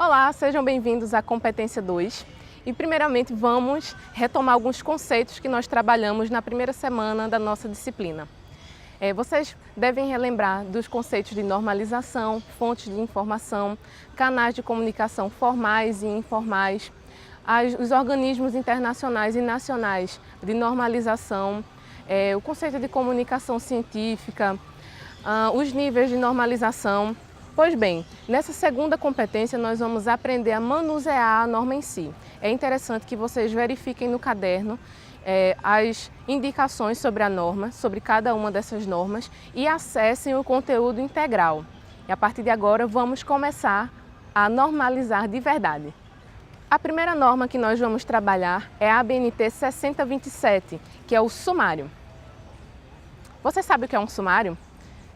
Olá, sejam bem-vindos à Competência 2. E primeiramente vamos retomar alguns conceitos que nós trabalhamos na primeira semana da nossa disciplina. Vocês devem relembrar dos conceitos de normalização, fontes de informação, canais de comunicação formais e informais, os organismos internacionais e nacionais de normalização, o conceito de comunicação científica, os níveis de normalização. Pois bem, nessa segunda competência nós vamos aprender a manusear a norma em si. É interessante que vocês verifiquem no caderno as indicações sobre a norma, sobre cada uma dessas normas e acessem o conteúdo integral. E a partir de agora vamos começar a normalizar de verdade. A primeira norma que nós vamos trabalhar é a ABNT 6027, que é o sumário. Você sabe o que é um sumário?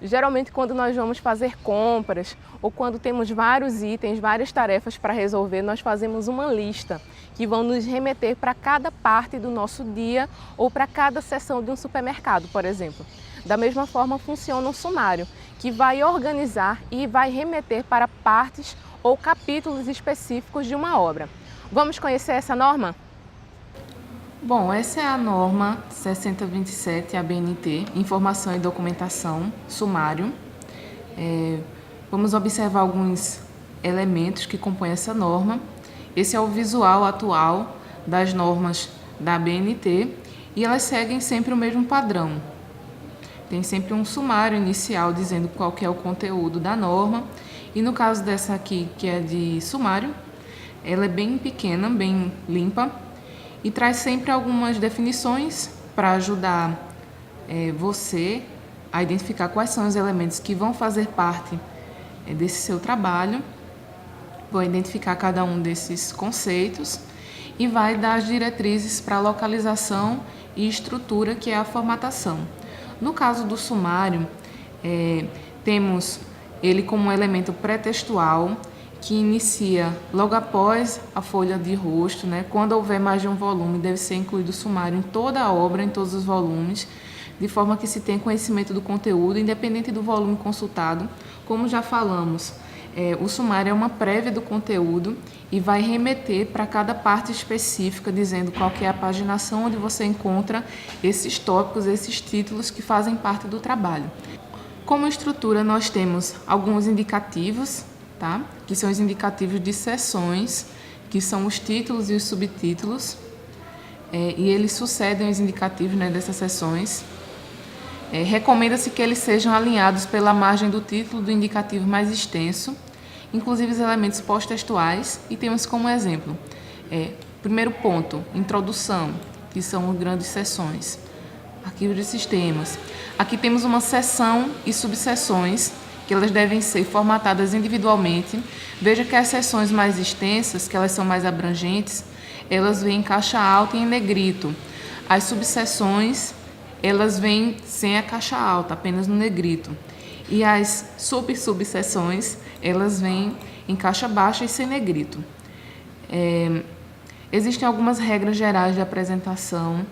Geralmente, quando nós vamos fazer compras ou quando temos vários itens, várias tarefas para resolver, nós fazemos uma lista que vão nos remeter para cada parte do nosso dia ou para cada seção de um supermercado, por exemplo. Da mesma forma, funciona um sumário, que vai organizar e vai remeter para partes ou capítulos específicos de uma obra. Vamos conhecer essa norma? Bom, essa é a norma 6027 ABNT, Informação e Documentação, sumário. Vamos observar alguns elementos que compõem essa norma. Esse é o visual atual das normas da ABNT e elas seguem sempre o mesmo padrão. Tem sempre um sumário inicial dizendo qual que é o conteúdo da norma e no caso dessa aqui, que é de sumário, ela é bem pequena, bem limpa, e traz sempre algumas definições para ajudar você a identificar quais são os elementos que vão fazer parte desse seu trabalho, vão identificar cada um desses conceitos e vai dar as diretrizes para a localização e estrutura, que é a formatação. No caso do sumário, temos ele como um elemento pré-textual, que inicia logo após a folha de rosto, né? Quando houver mais de um volume, deve ser incluído o sumário em toda a obra, em todos os volumes, de forma que se tenha conhecimento do conteúdo, independente do volume consultado. Como já falamos, o sumário é uma prévia do conteúdo e vai remeter para cada parte específica, dizendo qual que é a paginação onde você encontra esses tópicos, esses títulos que fazem parte do trabalho. Como estrutura, nós temos alguns indicativos, que são os indicativos de seções, que são os títulos e os subtítulos, e eles sucedem os indicativos, dessas seções. Recomenda-se que eles sejam alinhados pela margem do título do indicativo mais extenso, inclusive os elementos pós-textuais, e temos como exemplo, primeiro ponto, introdução, que são as grandes seções, arquivo de sistemas. Aqui temos uma seção e subseções, que elas devem ser formatadas individualmente. Veja que as seções mais extensas, que elas são mais abrangentes, elas vêm em caixa alta e em negrito. As subseções, elas vêm sem a caixa alta, apenas no negrito. E as subseções, elas vêm em caixa baixa e sem negrito. Existem algumas regras gerais de apresentação.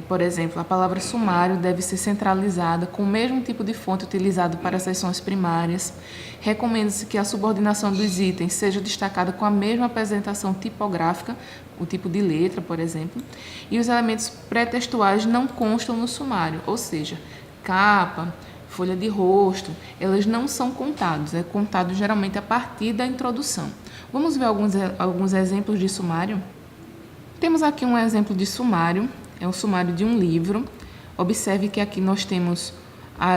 Por exemplo, a palavra sumário deve ser centralizada com o mesmo tipo de fonte utilizado para as seções primárias. Recomenda-se que a subordinação dos itens seja destacada com a mesma apresentação tipográfica, o tipo de letra, por exemplo, e os elementos pré-textuais não constam no sumário, ou seja, capa, folha de rosto, elas não são contados, é contado geralmente a partir da introdução. Vamos ver alguns exemplos de sumário? Temos aqui um exemplo de sumário. É um sumário de um livro. Observe que aqui nós temos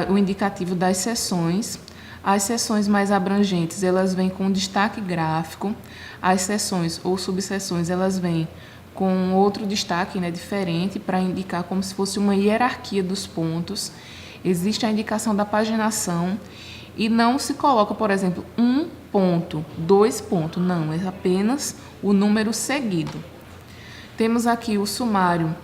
o indicativo das seções. As seções mais abrangentes, elas vêm com destaque gráfico. As seções ou subseções, elas vêm com outro destaque, diferente, para indicar como se fosse uma hierarquia dos pontos. Existe a indicação da paginação e não se coloca, por exemplo, 1 ponto, 2 pontos. Não, é apenas o número seguido. Temos aqui o sumário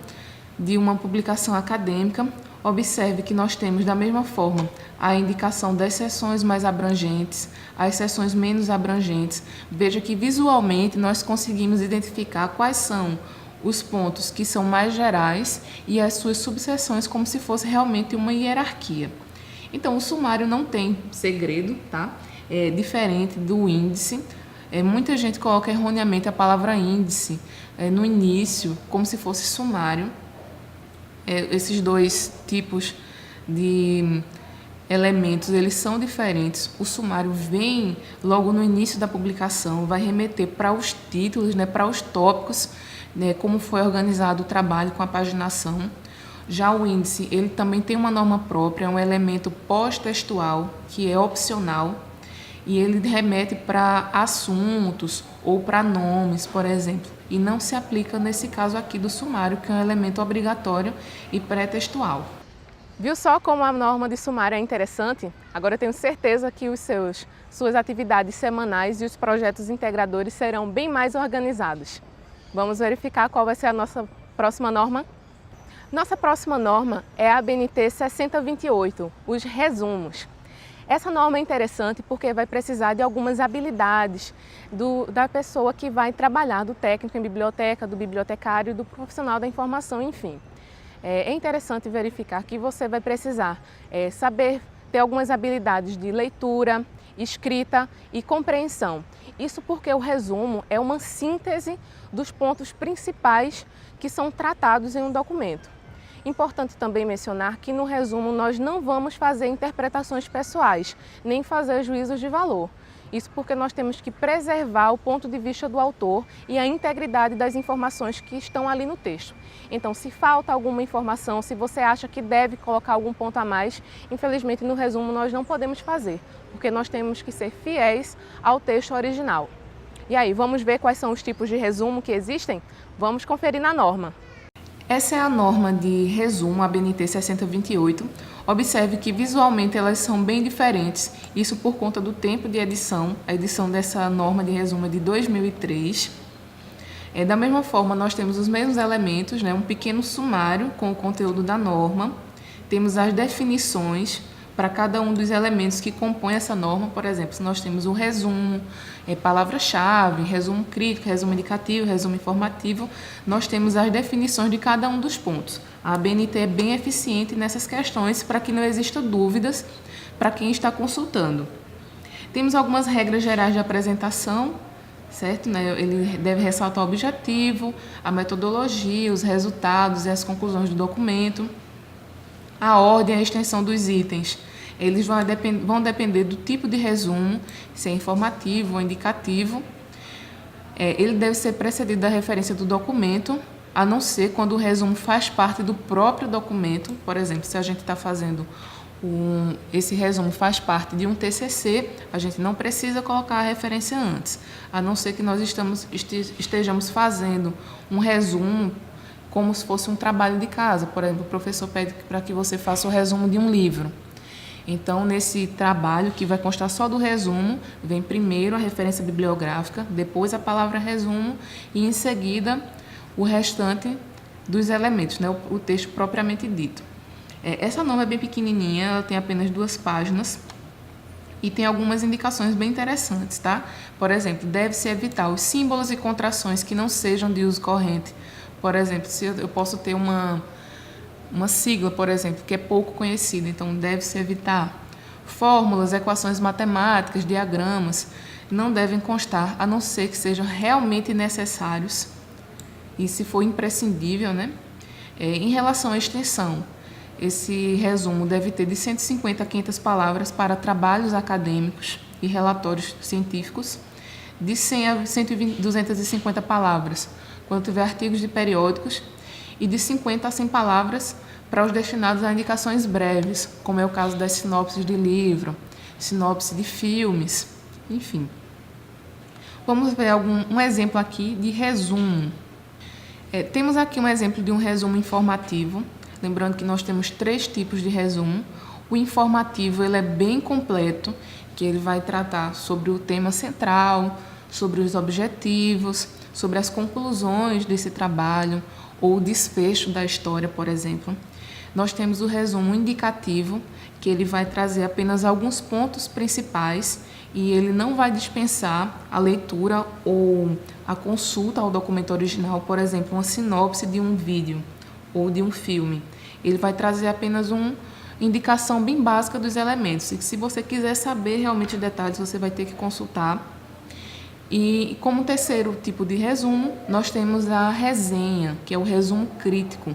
de uma publicação acadêmica. Observe que nós temos, da mesma forma, a indicação das seções mais abrangentes, as seções menos abrangentes. Veja que, visualmente, nós conseguimos identificar quais são os pontos que são mais gerais e as suas subseções, como se fosse realmente uma hierarquia. Então, o sumário não tem segredo, tá? É diferente do índice. Muita gente coloca erroneamente a palavra índice no início, como se fosse sumário. Esses dois tipos de elementos, eles são diferentes. O sumário vem logo no início da publicação, vai remeter para os títulos, para os tópicos, como foi organizado o trabalho com a paginação. Já o índice, ele também tem uma norma própria, é um elemento pós-textual, que é opcional, e ele remete para assuntos ou para nomes, por exemplo, e não se aplica nesse caso aqui do sumário, que é um elemento obrigatório e pré-textual. Viu só como a norma de sumário é interessante? Agora eu tenho certeza que suas atividades semanais e os projetos integradores serão bem mais organizados. Vamos verificar qual vai ser a nossa próxima norma? Nossa próxima norma é a ABNT 6028, os resumos. Essa norma é interessante porque vai precisar de algumas habilidades da pessoa que vai trabalhar, do técnico em biblioteca, do bibliotecário, do profissional da informação, enfim. É interessante verificar que você vai precisar saber ter algumas habilidades de leitura, escrita e compreensão. Isso porque o resumo é uma síntese dos pontos principais que são tratados em um documento. Importante também mencionar que no resumo nós não vamos fazer interpretações pessoais, nem fazer juízos de valor. Isso porque nós temos que preservar o ponto de vista do autor e a integridade das informações que estão ali no texto. Então, se falta alguma informação, se você acha que deve colocar algum ponto a mais, infelizmente no resumo nós não podemos fazer, porque nós temos que ser fiéis ao texto original. E aí, vamos ver quais são os tipos de resumo que existem? Vamos conferir na norma. Essa é a norma de resumo, a ABNT 6028. Observe que visualmente elas são bem diferentes, isso por conta do tempo de edição. A edição dessa norma de resumo é de 2003. Da mesma forma, nós temos os mesmos elementos, um pequeno sumário com o conteúdo da norma. Temos as definições para cada um dos elementos que compõem essa norma. Por exemplo, se nós temos o resumo, palavra-chave, resumo crítico, resumo indicativo, resumo informativo, nós temos as definições de cada um dos pontos. A ABNT é bem eficiente nessas questões para que não existam dúvidas para quem está consultando. Temos algumas regras gerais de apresentação, certo? Ele deve ressaltar o objetivo, a metodologia, os resultados e as conclusões do documento. A ordem e a extensão dos itens, eles vão depender do tipo de resumo, se é informativo ou indicativo. Ele deve ser precedido da referência do documento, a não ser quando o resumo faz parte do próprio documento. Por exemplo, se a gente está fazendo esse resumo faz parte de um TCC, a gente não precisa colocar a referência antes, a não ser que nós estejamos fazendo um resumo como se fosse um trabalho de casa. Por exemplo, o professor pede para que você faça o resumo de um livro. Então, nesse trabalho, que vai constar só do resumo, vem primeiro a referência bibliográfica, depois a palavra resumo e, em seguida, o restante dos elementos, o texto propriamente dito. Essa norma é bem pequenininha, ela tem apenas 2 páginas e tem algumas indicações bem interessantes, tá? Por exemplo, deve-se evitar os símbolos e contrações que não sejam de uso corrente. Por exemplo, se eu posso ter uma sigla, por exemplo, que é pouco conhecida, então deve-se evitar. Fórmulas, equações matemáticas, diagramas, não devem constar, a não ser que sejam realmente necessários e se for imprescindível, Em relação à extensão, esse resumo deve ter de 150 a 500 palavras para trabalhos acadêmicos e relatórios científicos, de 100 a 250 palavras quando tiver artigos de periódicos, e de 50 a 100 palavras para os destinados a indicações breves, como é o caso das sinopses de livro, sinopse de filmes, enfim. Vamos ver um exemplo aqui de resumo. Temos aqui um exemplo de um resumo informativo, lembrando que nós temos 3 tipos de resumo. O informativo ele é bem completo, que ele vai tratar sobre o tema central, sobre os objetivos, sobre as conclusões desse trabalho ou o desfecho da história, por exemplo. Nós temos o resumo indicativo, que ele vai trazer apenas alguns pontos principais e ele não vai dispensar a leitura ou a consulta ao documento original, por exemplo, uma sinopse de um vídeo ou de um filme. Ele vai trazer apenas uma indicação bem básica dos elementos. E se você quiser saber realmente detalhes, você vai ter que consultar. E como terceiro tipo de resumo, nós temos a resenha, que é o resumo crítico,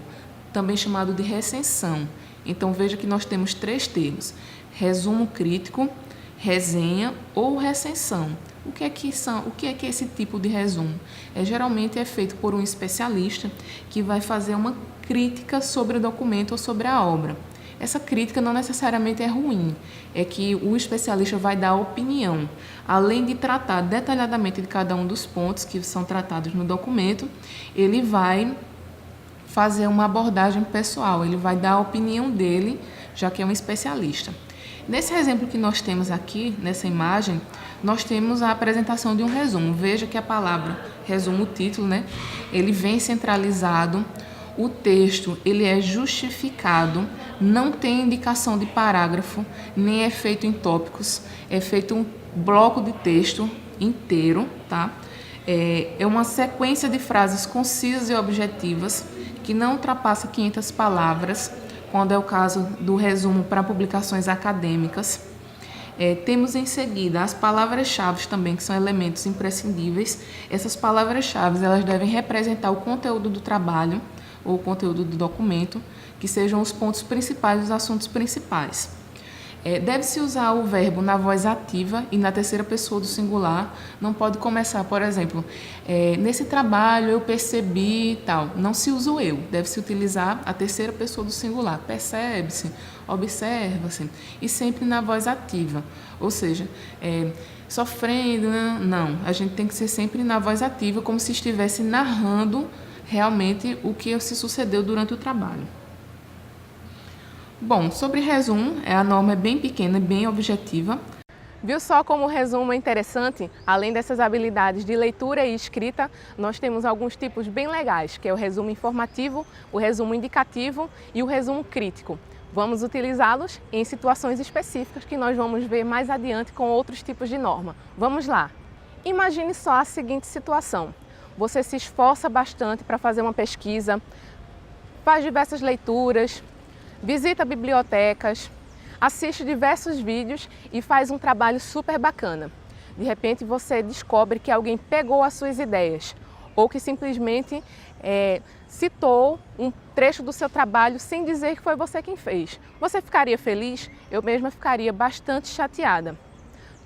também chamado de recensão. Então veja que nós temos 3 termos: resumo crítico, resenha ou recensão. O que é que é esse tipo de resumo? Geralmente é feito por um especialista que vai fazer uma crítica sobre o documento ou sobre a obra. Essa crítica não necessariamente é ruim, é que o especialista vai dar opinião. Além de tratar detalhadamente de cada um dos pontos que são tratados no documento, ele vai fazer uma abordagem pessoal, ele vai dar a opinião dele, já que é um especialista. Nesse exemplo que nós temos aqui, nessa imagem, nós temos a apresentação de um resumo. Veja que a palavra resumo, o título, né? Ele vem centralizado, o texto ele é justificado, não tem indicação de parágrafo, nem é feito em tópicos, é feito um bloco de texto inteiro, tá? É uma sequência de frases concisas e objetivas que não ultrapassa 500 palavras, quando é o caso do resumo para publicações acadêmicas. Temos em seguida as palavras-chave também, que são elementos imprescindíveis. Essas palavras-chave elas devem representar o conteúdo do trabalho ou o conteúdo do documento, que sejam os pontos principais, os assuntos principais. Deve-se usar o verbo na voz ativa e na terceira pessoa do singular. Não pode começar, por exemplo, nesse trabalho eu percebi e tal. Não se usa o eu, deve-se utilizar a terceira pessoa do singular. Percebe-se, observa-se, e sempre na voz ativa. Ou seja, sofrendo, não. A gente tem que ser sempre na voz ativa, como se estivesse narrando realmente o que se sucedeu durante o trabalho. Bom, sobre resumo, a norma é bem pequena, bem objetiva. Viu só como o resumo é interessante? Além dessas habilidades de leitura e escrita, nós temos alguns tipos bem legais, que é o resumo informativo, o resumo indicativo e o resumo crítico. Vamos utilizá-los em situações específicas que nós vamos ver mais adiante com outros tipos de norma. Vamos lá! Imagine só a seguinte situação. Você se esforça bastante para fazer uma pesquisa, faz diversas leituras, visita bibliotecas, assiste diversos vídeos e faz um trabalho super bacana. De repente você descobre que alguém pegou as suas ideias ou que simplesmente citou um trecho do seu trabalho sem dizer que foi você quem fez. Você ficaria feliz? Eu mesma ficaria bastante chateada.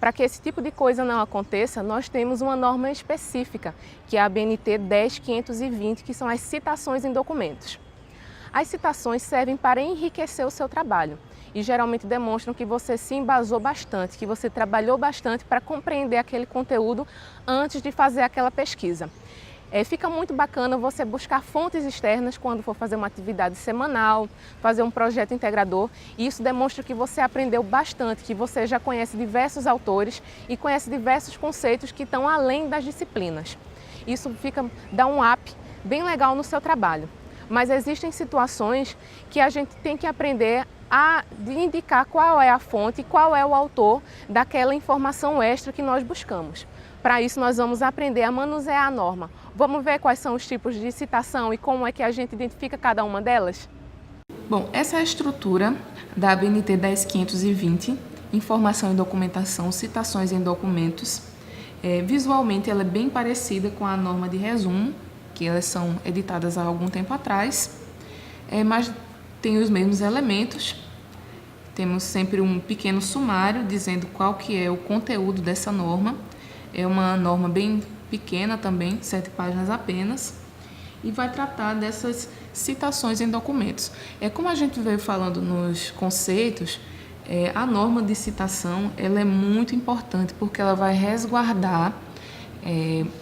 Para que esse tipo de coisa não aconteça, nós temos uma norma específica, que é a ABNT 10.520, que são as citações em documentos. As citações servem para enriquecer o seu trabalho e geralmente demonstram que você se embasou bastante, que você trabalhou bastante para compreender aquele conteúdo antes de fazer aquela pesquisa. Fica muito bacana você buscar fontes externas quando for fazer uma atividade semanal, fazer um projeto integrador, e isso demonstra que você aprendeu bastante, que você já conhece diversos autores e conhece diversos conceitos que estão além das disciplinas. Isso dá um up bem legal no seu trabalho. Mas existem situações que a gente tem que aprender a indicar qual é a fonte, qual é o autor daquela informação extra que nós buscamos. Para isso, nós vamos aprender a manusear a norma. Vamos ver quais são os tipos de citação e como é que a gente identifica cada uma delas? Bom, essa é a estrutura da ABNT 10.520, informação e documentação, citações em documentos. Visualmente, ela é bem parecida com a norma de resumo, que elas são editadas há algum tempo atrás, mas tem os mesmos elementos. Temos sempre um pequeno sumário dizendo qual que é o conteúdo dessa norma. É uma norma bem pequena também, 7 páginas apenas, e vai tratar dessas citações em documentos. Como a gente veio falando nos conceitos, a norma de citação ela é muito importante porque ela vai resguardar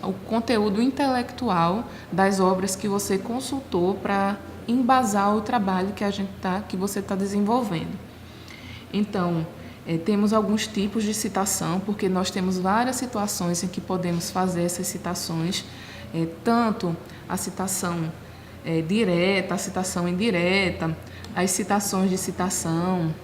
o conteúdo intelectual das obras que você consultou para embasar o trabalho que você está desenvolvendo. Então, temos alguns tipos de citação, porque nós temos várias situações em que podemos fazer essas citações, tanto a citação direta, a citação indireta, as citações de citação.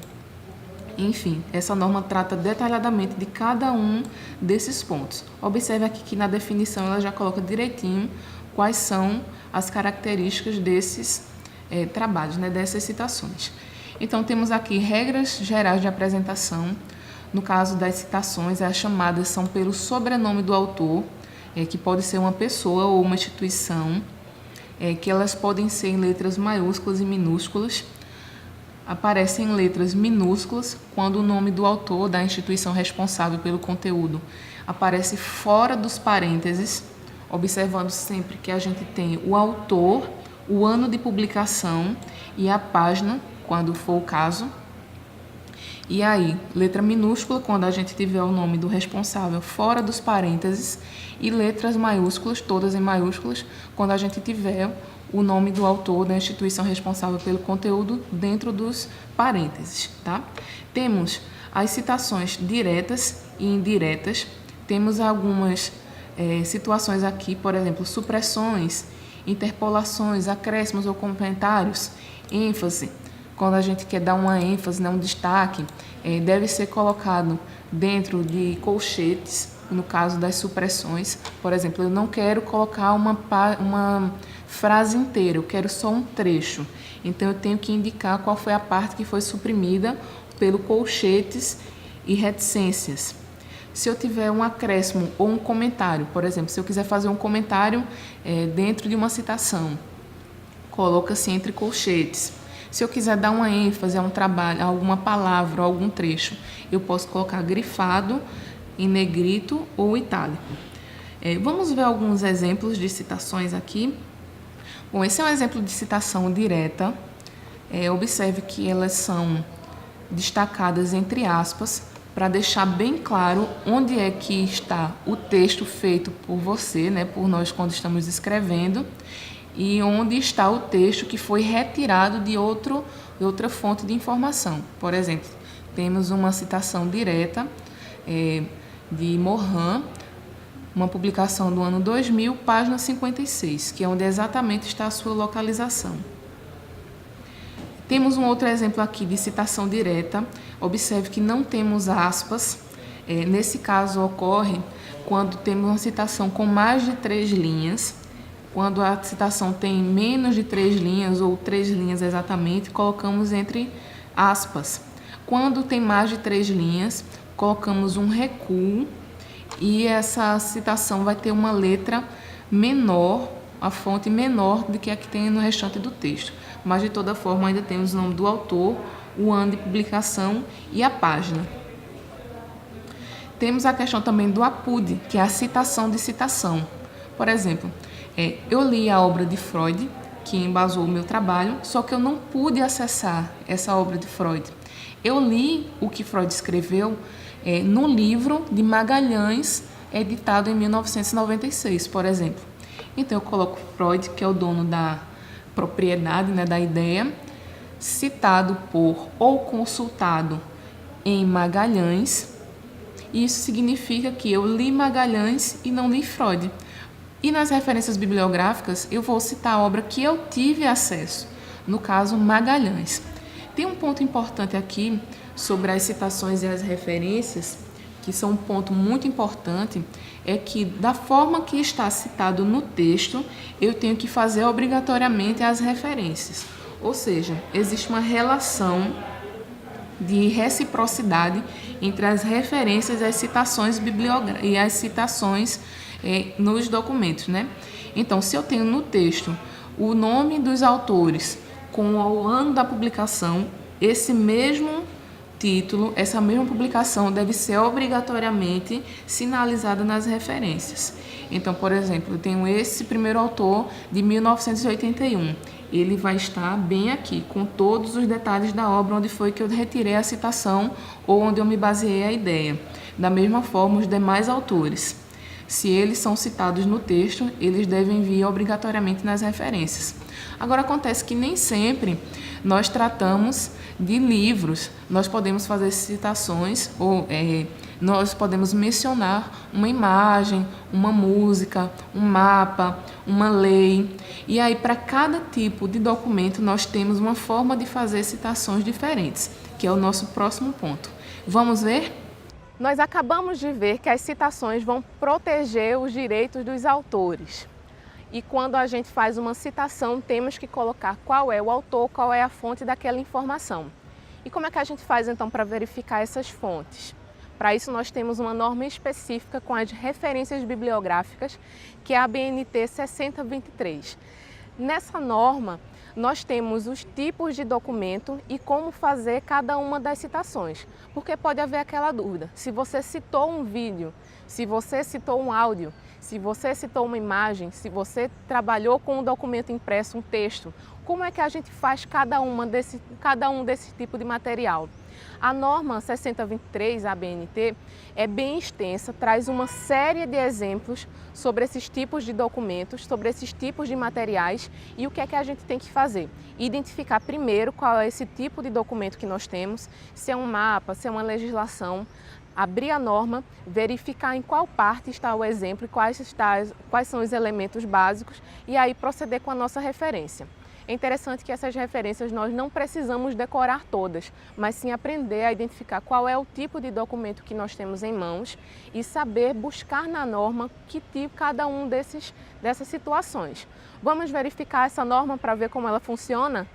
Enfim, essa norma trata detalhadamente de cada um desses pontos. Observe aqui que na definição ela já coloca direitinho quais são as características desses trabalhos, dessas citações. Então, temos aqui regras gerais de apresentação, No caso das citações, as chamadas são pelo sobrenome do autor, que pode ser uma pessoa ou uma instituição, que elas podem ser em letras maiúsculas e minúsculas. Aparecem em letras minúsculas quando o nome do autor, da instituição responsável pelo conteúdo, aparece fora dos parênteses, observando sempre que a gente tem o autor, o ano de publicação e a página, quando for o caso. E aí, letra minúscula, quando a gente tiver o nome do responsável fora dos parênteses, e letras maiúsculas, todas em maiúsculas, quando a gente tiver o nome do autor, da instituição responsável pelo conteúdo, dentro dos parênteses, tá? Temos as citações diretas e indiretas. Temos algumas situações aqui, por exemplo, supressões, interpolações, acréscimos ou comentários, ênfase. Quando a gente quer dar uma ênfase, um destaque, deve ser colocado dentro de colchetes, no caso das supressões. Por exemplo, eu não quero colocar uma frase inteira, eu quero só um trecho. Então, eu tenho que indicar qual foi a parte que foi suprimida pelo colchetes e reticências. Se eu tiver um acréscimo ou um comentário, por exemplo, se eu quiser fazer um comentário dentro de uma citação, coloca-se entre colchetes. Se eu quiser dar uma ênfase a um trabalho, a alguma palavra ou algum trecho, eu posso colocar grifado, em negrito ou itálico. Vamos ver alguns exemplos de citações aqui. Bom, esse é um exemplo de citação direta. Observe que elas são destacadas entre aspas, para deixar bem claro onde é que está o texto feito por você, por nós quando estamos escrevendo, e onde está o texto que foi retirado de outra fonte de informação. Por exemplo, temos uma citação direta de Morin, uma publicação do ano 2000, página 56, que é onde exatamente está a sua localização. Temos um outro exemplo aqui de citação direta. Observe que não temos aspas. Nesse caso, ocorre quando temos uma citação com mais de 3 linhas. Quando a citação tem menos de 3 linhas, ou 3 linhas exatamente, colocamos entre aspas. Quando tem mais de 3 linhas, colocamos um recuo e essa citação vai ter uma letra menor, a fonte menor do que a que tem no restante do texto. Mas, de toda forma, ainda temos o nome do autor, o ano de publicação e a página. Temos a questão também do APUD, que é a citação de citação. Por exemplo, eu li a obra de Freud, que embasou o meu trabalho, só que eu não pude acessar essa obra de Freud. Eu li o que Freud escreveu no livro de Magalhães, editado em 1996, por exemplo. Então, eu coloco Freud, que é o dono da propriedade, da ideia, citado por ou consultado em Magalhães. Isso significa que eu li Magalhães e não li Freud. E nas referências bibliográficas, eu vou citar a obra que eu tive acesso, no caso, Magalhães. Tem um ponto importante aqui sobre as citações e as referências, que são um ponto muito importante, é que da forma que está citado no texto, eu tenho que fazer obrigatoriamente as referências. Ou seja, existe uma relação de reciprocidade entre as referências e as citações bibliográficas e as citações nos documentos, Então, se eu tenho no texto o nome dos autores com o ano da publicação, esse mesmo título, essa mesma publicação deve ser obrigatoriamente sinalizada nas referências. Então, por exemplo, eu tenho esse primeiro autor de 1981. Ele vai estar bem aqui, com todos os detalhes da obra, onde foi que eu retirei a citação ou onde eu me baseei a ideia. Da mesma forma, os demais autores. Se eles são citados no texto, eles devem vir obrigatoriamente nas referências. Agora, acontece que nem sempre nós tratamos de livros. Nós podemos fazer citações ou nós podemos mencionar uma imagem, uma música, um mapa, uma lei. E aí, para cada tipo de documento, nós temos uma forma de fazer citações diferentes, que é o nosso próximo ponto. Vamos ver? Nós acabamos de ver que as citações vão proteger os direitos dos autores. E quando a gente faz uma citação, temos que colocar qual é o autor, qual é a fonte daquela informação. E como é que a gente faz então para verificar essas fontes? Para isso, nós temos uma norma específica com as referências bibliográficas, que é a ABNT 6023. Nessa norma, nós temos os tipos de documento e como fazer cada uma das citações, porque pode haver aquela dúvida: se você citou um vídeo, se você citou um áudio, se você citou uma imagem, se você trabalhou com um documento impresso, um texto, como é que a gente faz cada um desse tipo de material? A norma 6023, a ABNT, é bem extensa, traz uma série de exemplos sobre esses tipos de documentos, sobre esses tipos de materiais e o que é que a gente tem que fazer. Identificar primeiro qual é esse tipo de documento que nós temos, se é um mapa, se é uma legislação, abrir a norma, verificar em qual parte está o exemplo e quais são os elementos básicos e aí proceder com a nossa referência. É interessante que essas referências nós não precisamos decorar todas, mas sim aprender a identificar qual é o tipo de documento que nós temos em mãos e saber buscar na norma que tipo cada um dessas situações. Vamos verificar essa norma para ver como ela funciona?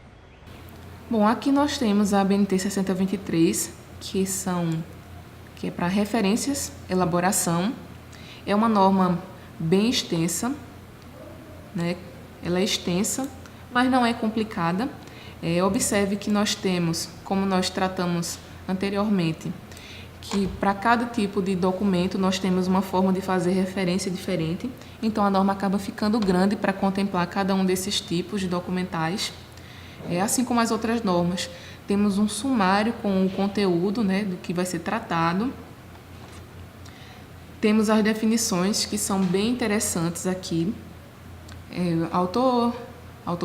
Bom, aqui nós temos a ABNT 6023, que é para referências, elaboração. É uma norma bem extensa, né? Ela é extensa, mas não é complicada. Observe que nós temos, como nós tratamos anteriormente, que para cada tipo de documento nós temos uma forma de fazer referência diferente. Então a norma acaba ficando grande para contemplar cada um desses tipos de documentais. Assim como as outras normas, temos um sumário com o conteúdo, né, do que vai ser tratado. Temos as definições que são bem interessantes aqui. Autor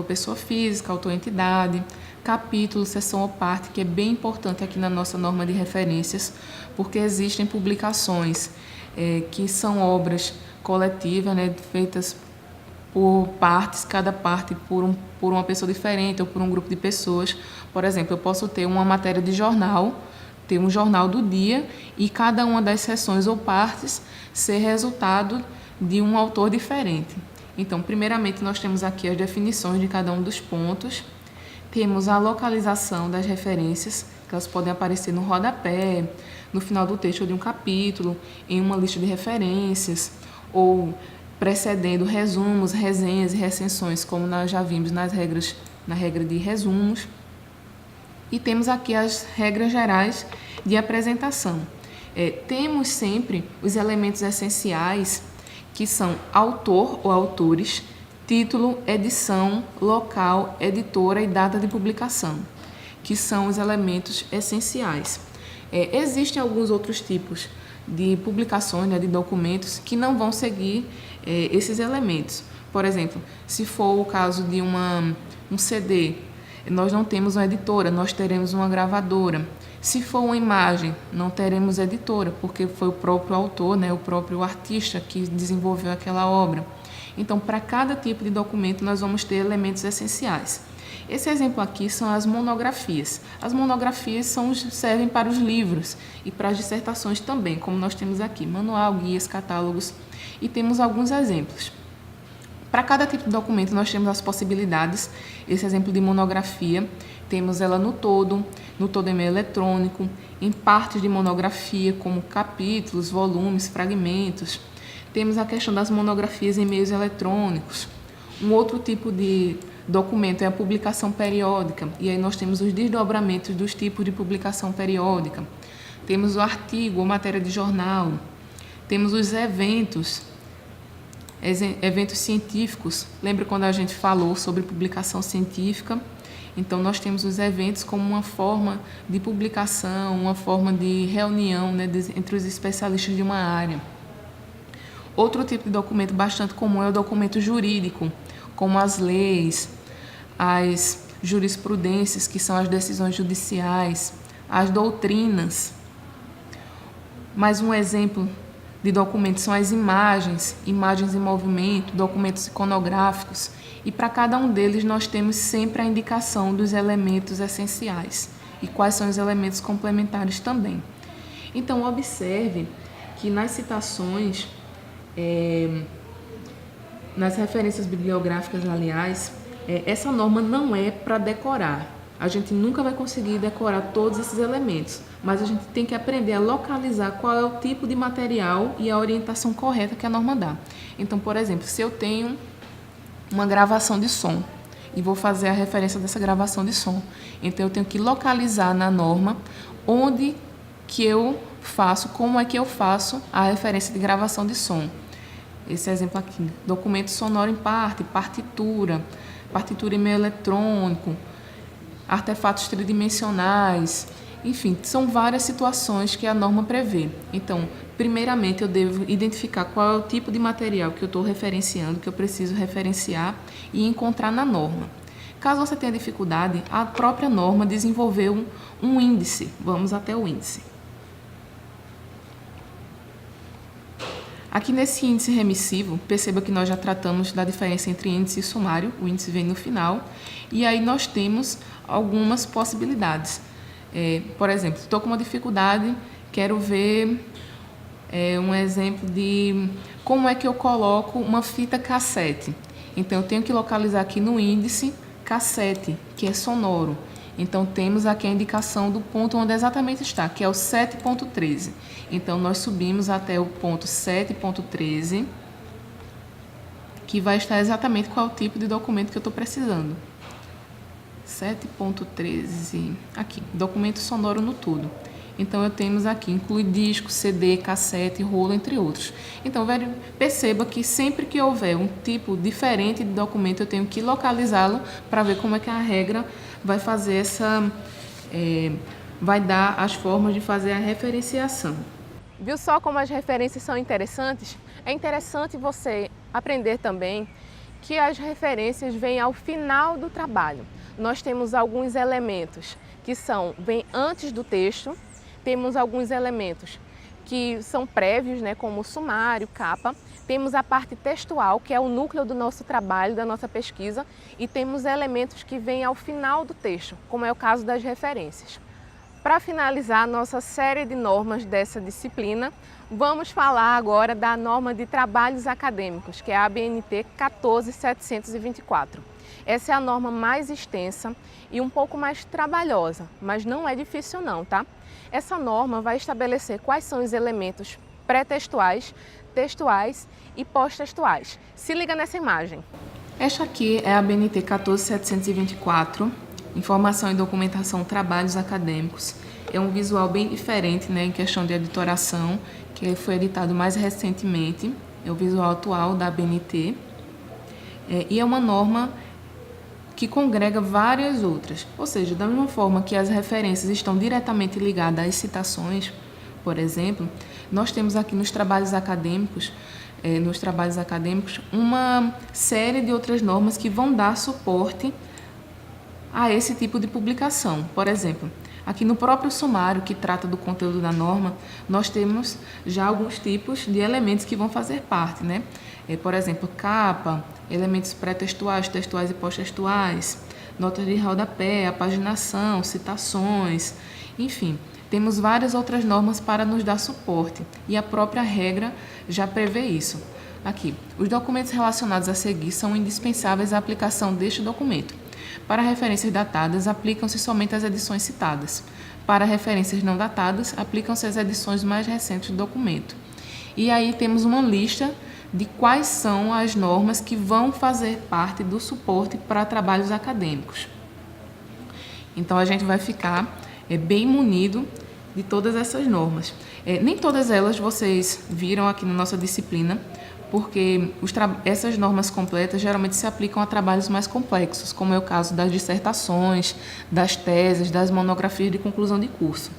pessoa física, autor entidade, capítulo, seção ou parte, que é bem importante aqui na nossa norma de referências, porque existem publicações que são obras coletivas, né, feitas por partes, cada parte por uma pessoa diferente ou por um grupo de pessoas. Por exemplo, eu posso ter uma matéria de jornal, ter um jornal do dia e cada uma das seções ou partes ser resultado de um autor diferente. Então, primeiramente, nós temos aqui as definições de cada um dos pontos. Temos a localização das referências, que elas podem aparecer no rodapé, no final do texto de um capítulo, em uma lista de referências, ou precedendo resumos, resenhas e recensões, como nós já vimos na regra de resumos. E temos aqui as regras gerais de apresentação. Temos sempre os elementos essenciais, que são autor ou autores, título, edição, local, editora e data de publicação, que são os elementos essenciais. Existem alguns outros tipos de publicações, né, de documentos, que não vão seguir esses elementos. Por exemplo, se for o caso de um CD, nós não temos uma editora, nós teremos uma gravadora. Se for uma imagem, não teremos editora, porque foi o próprio autor, né, o próprio artista que desenvolveu aquela obra. Então, para cada tipo de documento, nós vamos ter elementos essenciais. Esse exemplo aqui são as monografias. As monografias servem para os livros e para as dissertações também, como nós temos aqui, manual, guias, catálogos, e temos alguns exemplos. Para cada tipo de documento, nós temos as possibilidades. Esse exemplo de monografia, temos ela no todo em meio eletrônico, em partes de monografia, como capítulos, volumes, fragmentos. Temos a questão das monografias em meios eletrônicos. Um outro tipo de documento é a publicação periódica, e aí nós temos os desdobramentos dos tipos de publicação periódica. Temos o artigo ou matéria de jornal. Temos os eventos científicos. Lembra quando a gente falou sobre publicação científica? Então, nós temos os eventos como uma forma de publicação, uma forma de reunião, né, entre os especialistas de uma área. Outro tipo de documento bastante comum é o documento jurídico, como as leis, as jurisprudências, que são as decisões judiciais, as doutrinas. Mais um exemplo de documentos são as imagens em movimento, documentos iconográficos, e para cada um deles nós temos sempre a indicação dos elementos essenciais e quais são os elementos complementares também. Então, observe que nas citações, nas referências bibliográficas, aliás, essa norma não é para decorar. A gente nunca vai conseguir decorar todos esses elementos, mas a gente tem que aprender a localizar qual é o tipo de material e a orientação correta que a norma dá. Então, por exemplo, se eu tenho uma gravação de som e vou fazer a referência dessa gravação de som, então eu tenho que localizar na norma onde que eu faço, como é que eu faço a referência de gravação de som. Esse exemplo aqui, documento sonoro em parte, partitura em meio eletrônico, artefatos tridimensionais, enfim, são várias situações que a norma prevê. Então, primeiramente, eu devo identificar qual é o tipo de material que eu estou referenciando, que eu preciso referenciar e encontrar na norma. Caso você tenha dificuldade, a própria norma desenvolveu um índice. Vamos até o índice. Aqui nesse índice remissivo, perceba que nós já tratamos da diferença entre índice e sumário, o índice vem no final, e aí nós temos algumas possibilidades. Por exemplo, estou com uma dificuldade, quero ver um exemplo de como é que eu coloco uma fita cassete. Então, eu tenho que localizar aqui no índice cassete, que é sonoro. Então, temos aqui a indicação do ponto onde exatamente está, que é o 7.13. Então, nós subimos até o ponto 7.13, que vai estar exatamente qual é o tipo de documento que eu estou precisando. 7.13, aqui, documento sonoro no tudo. Então, eu temos aqui, inclui disco, CD, cassete, rolo, entre outros. Então, perceba que sempre que houver um tipo diferente de documento, eu tenho que localizá-lo para ver como é que a regra vai fazer vai dar as formas de fazer a referenciação. Viu só como as referências são interessantes? É interessante você aprender também que as referências vêm ao final do trabalho. Nós temos alguns elementos que vêm antes do texto, temos alguns elementos que são prévios, né, como o sumário, capa, temos a parte textual, que é o núcleo do nosso trabalho, da nossa pesquisa, e temos elementos que vêm ao final do texto, como é o caso das referências. Para finalizar a nossa série de normas dessa disciplina, vamos falar agora da norma de trabalhos acadêmicos, que é a ABNT 14724. Essa é a norma mais extensa e um pouco mais trabalhosa, mas não é difícil não, tá? Essa norma vai estabelecer quais são os elementos pré-textuais, textuais e pós-textuais. Se liga nessa imagem. Esta aqui é a ABNT 14724, Informação e Documentação Trabalhos Acadêmicos. É um visual bem diferente, né, em questão de editoração, que foi editado mais recentemente. É o visual atual da ABNT. E é uma norma que congrega várias outras. Ou seja, da mesma forma que as referências estão diretamente ligadas às citações, por exemplo, nós temos aqui nos trabalhos acadêmicos, uma série de outras normas que vão dar suporte a esse tipo de publicação. Por exemplo, aqui no próprio sumário, que trata do conteúdo da norma, nós temos já alguns tipos de elementos que vão fazer parte, né? Por exemplo, capa, elementos pré-textuais, textuais e pós-textuais, notas de rodapé, a paginação, citações, enfim. Temos várias outras normas para nos dar suporte e a própria regra já prevê isso. Aqui, os documentos relacionados a seguir são indispensáveis à aplicação deste documento. Para referências datadas, aplicam-se somente as edições citadas. Para referências não datadas, aplicam-se as edições mais recentes do documento. E aí temos uma lista de quais são as normas que vão fazer parte do suporte para trabalhos acadêmicos. Então, a gente vai ficar bem munido de todas essas normas. Nem todas elas vocês viram aqui na nossa disciplina, porque essas normas completas geralmente se aplicam a trabalhos mais complexos, como é o caso das dissertações, das teses, das monografias de conclusão de curso.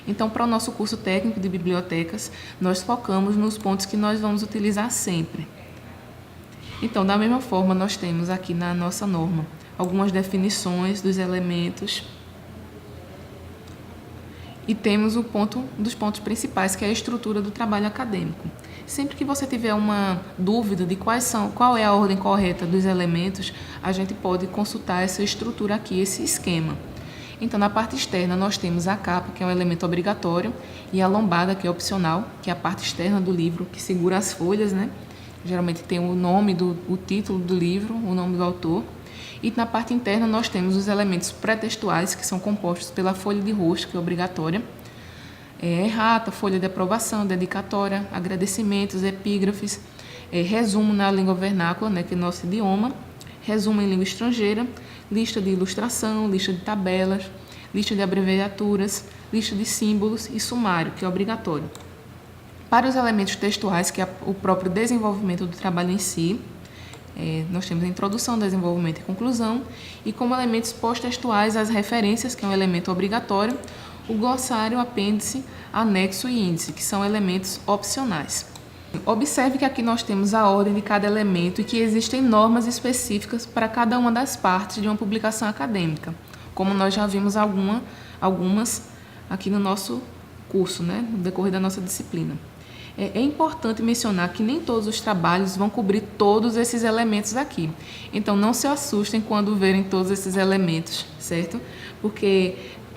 Então, para o nosso curso técnico de bibliotecas, nós focamos nos pontos que nós vamos utilizar sempre. Então, da mesma forma, nós temos aqui na nossa norma algumas definições dos elementos e temos o ponto dos pontos principais, que é a estrutura do trabalho acadêmico. Sempre que você tiver uma dúvida de qual é a ordem correta dos elementos, a gente pode consultar essa estrutura aqui, esse esquema. Então, na parte externa, nós temos a capa, que é um elemento obrigatório, e a lombada, que é opcional, que é a parte externa do livro, que segura as folhas, né? Geralmente tem o nome, o título do livro, o nome do autor. E na parte interna nós temos os elementos pré-textuais, que são compostos pela folha de rosto, que é obrigatória, errata, folha de aprovação, dedicatória, agradecimentos, epígrafes, resumo na língua vernácula, né, que é nosso idioma, resumo em língua estrangeira, lista de ilustração, lista de tabelas, lista de abreviaturas, lista de símbolos e sumário, que é obrigatório. Para os elementos textuais, que é o próprio desenvolvimento do trabalho em si, nós temos a introdução, desenvolvimento e conclusão, e como elementos pós-textuais, as referências, que é um elemento obrigatório, o glossário, apêndice, anexo e índice, que são elementos opcionais. Observe que aqui nós temos a ordem de cada elemento e que existem normas específicas para cada uma das partes de uma publicação acadêmica, como nós já vimos algumas aqui no nosso curso, né, no decorrer da nossa disciplina. É importante mencionar que nem todos os trabalhos vão cobrir todos esses elementos aqui. Então, não se assustem quando verem todos esses elementos, certo? Porque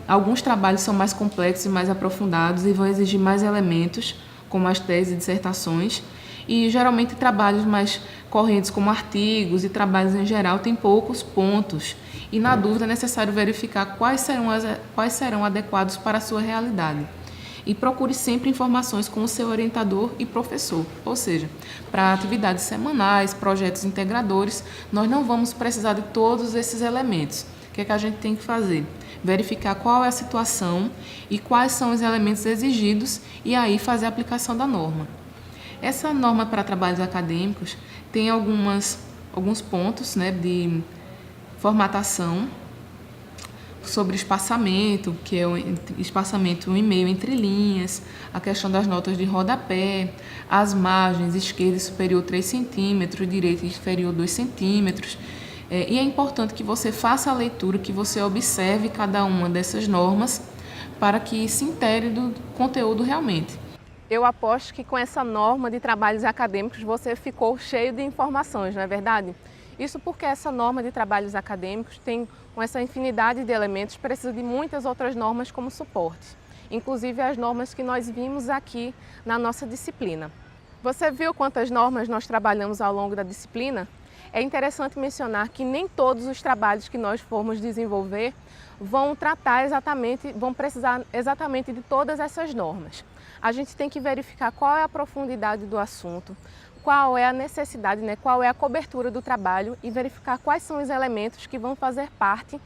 alguns trabalhos são mais complexos e mais aprofundados e vão exigir mais elementos, como as teses e dissertações. E, geralmente, trabalhos mais correntes, como artigos e trabalhos em geral, têm poucos pontos. E, na dúvida, é necessário verificar quais serão adequados para a sua realidade. E procure sempre informações com o seu orientador e professor, ou seja, para atividades semanais, projetos integradores, nós não vamos precisar de todos esses elementos. O que é que a gente tem que fazer? Verificar qual é a situação e quais são os elementos exigidos e aí fazer a aplicação da norma. Essa norma para trabalhos acadêmicos tem alguns pontos, né, de formatação, sobre espaçamento, que é o espaçamento em meio entre linhas, a questão das notas de rodapé, as margens, esquerda e superior 3 centímetros, direita e inferior 2 centímetros. E é importante que você faça a leitura, que você observe cada uma dessas normas para que se intere do conteúdo realmente. Eu aposto que com essa norma de trabalhos acadêmicos você ficou cheio de informações, não é verdade? Isso porque essa norma de trabalhos acadêmicos tem, com essa infinidade de elementos, precisa de muitas outras normas como suporte, inclusive as normas que nós vimos aqui na nossa disciplina. Você viu quantas normas nós trabalhamos ao longo da disciplina? É interessante mencionar que nem todos os trabalhos que nós formos desenvolver vão precisar exatamente de todas essas normas. A gente tem que verificar qual é a profundidade do assunto, qual é a necessidade, né, qual é a cobertura do trabalho e verificar quais são os elementos que vão fazer parte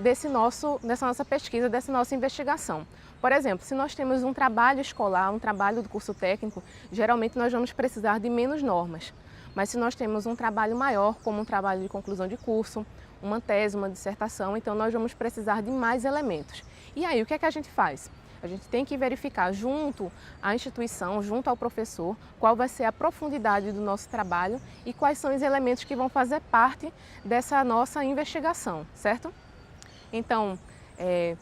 dessa nossa pesquisa, dessa nossa investigação. Por exemplo, se nós temos um trabalho escolar, um trabalho do curso técnico, geralmente nós vamos precisar de menos normas. Mas se nós temos um trabalho maior, como um trabalho de conclusão de curso, uma tese, uma dissertação, então nós vamos precisar de mais elementos. E aí, o que é que a gente faz? A gente tem que verificar junto à instituição, junto ao professor, qual vai ser a profundidade do nosso trabalho e quais são os elementos que vão fazer parte dessa nossa investigação, certo? Então,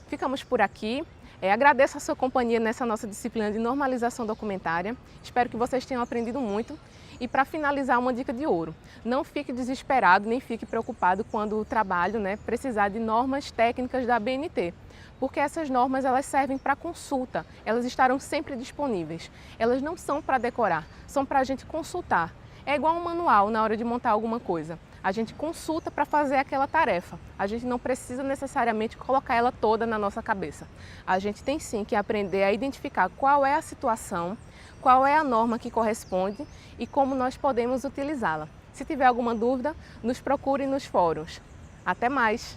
ficamos por aqui. Agradeço a sua companhia nessa nossa disciplina de normalização documentária. Espero que vocês tenham aprendido muito. E para finalizar, uma dica de ouro: não fique desesperado nem fique preocupado quando o trabalho precisar de normas técnicas da ABNT, porque essas normas elas servem para consulta, elas estarão sempre disponíveis. Elas não são para decorar, são para a gente consultar. É igual um manual na hora de montar alguma coisa. A gente consulta para fazer aquela tarefa. A gente não precisa necessariamente colocar ela toda na nossa cabeça. A gente tem sim que aprender a identificar qual é a situação, qual é a norma que corresponde e como nós podemos utilizá-la. Se tiver alguma dúvida, nos procure nos fóruns. Até mais!